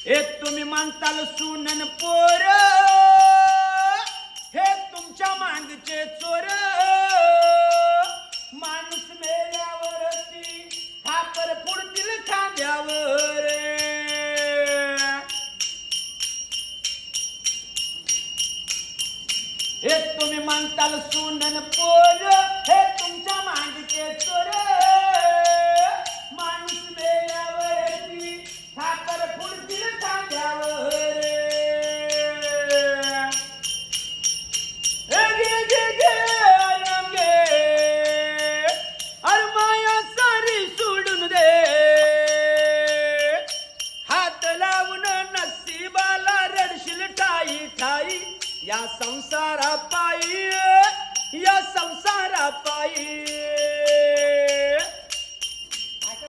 हे तुम्ही म्हणताल सुनन पोर, हे तुमच्या मांगचे चोर. माणूस मेल्यावरती खापर पुडतील खांद्यावर. हे तुम्ही म्हणताल सुनन पोर, हे तुमच्या मांगचे चोर.